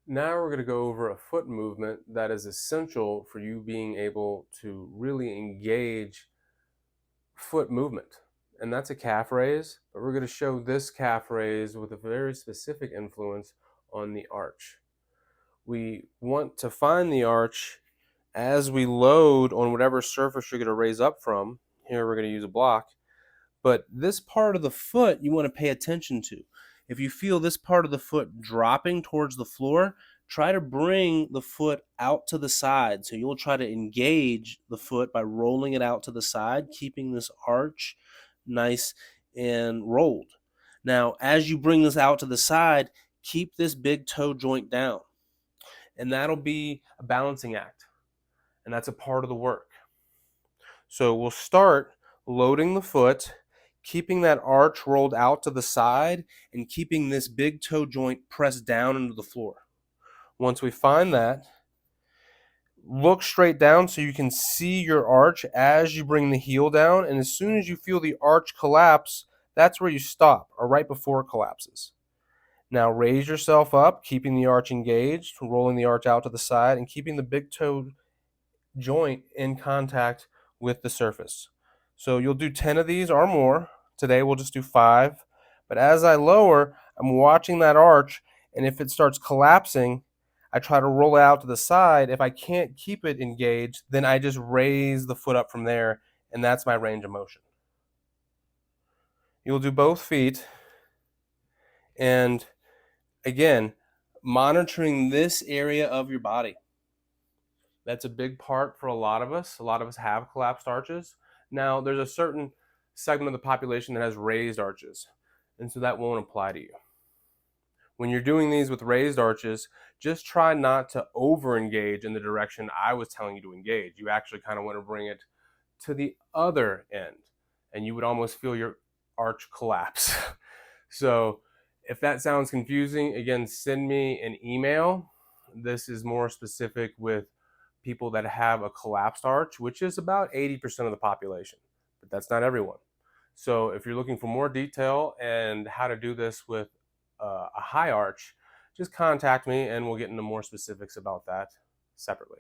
Now we're going to go over a foot movement that is essential for you being able to really engage foot movement. And that's a calf raise, but we're going to show this calf raise with a very specific influence on the arch. We want to find the arch as we load on whatever surface you're going to raise up from. Here we're going to use a block. But this part of the foot you want to pay attention to. If you feel this part of the foot dropping towards the floor, try to bring the foot out to the side. So you'll try to engage the foot by rolling it out to the side, keeping this arch nice and rolled. Now, as you bring this out to the side, keep this big toe joint down. And that'll be a balancing act. And that's a part of the work. So we'll start loading the foot, keeping that arch rolled out to the side, and keeping this big toe joint pressed down into the floor. Once we find that, look straight down so you can see your arch as you bring the heel down, and as soon as you feel the arch collapse, that's where you stop, or right before it collapses. Now raise yourself up, keeping the arch engaged, rolling the arch out to the side, and keeping the big toe joint in contact with the surface. So you'll do 10 of these or more. Today we'll just do 5. But as I lower, I'm watching that arch, and if it starts collapsing, I try to roll it out to the side. If I can't keep it engaged, then I just raise the foot up from there, and that's my range of motion. You'll do both feet, and again, monitoring this area of your body. That's a big part for a lot of us. A lot of us have collapsed arches. Now, there's a certain segment of the population that has raised arches, and so that won't apply to you. When you're doing these with raised arches, just try not to over-engage in the direction I was telling you to engage. You actually kind of want to bring it to the other end, and you would almost feel your arch collapse. So if that sounds confusing, again, send me an email. This is more specific with people that have a collapsed arch, which is about 80% of the population, but that's not everyone. So if you're looking for more detail and how to do this with a high arch, just contact me and we'll get into more specifics about that separately.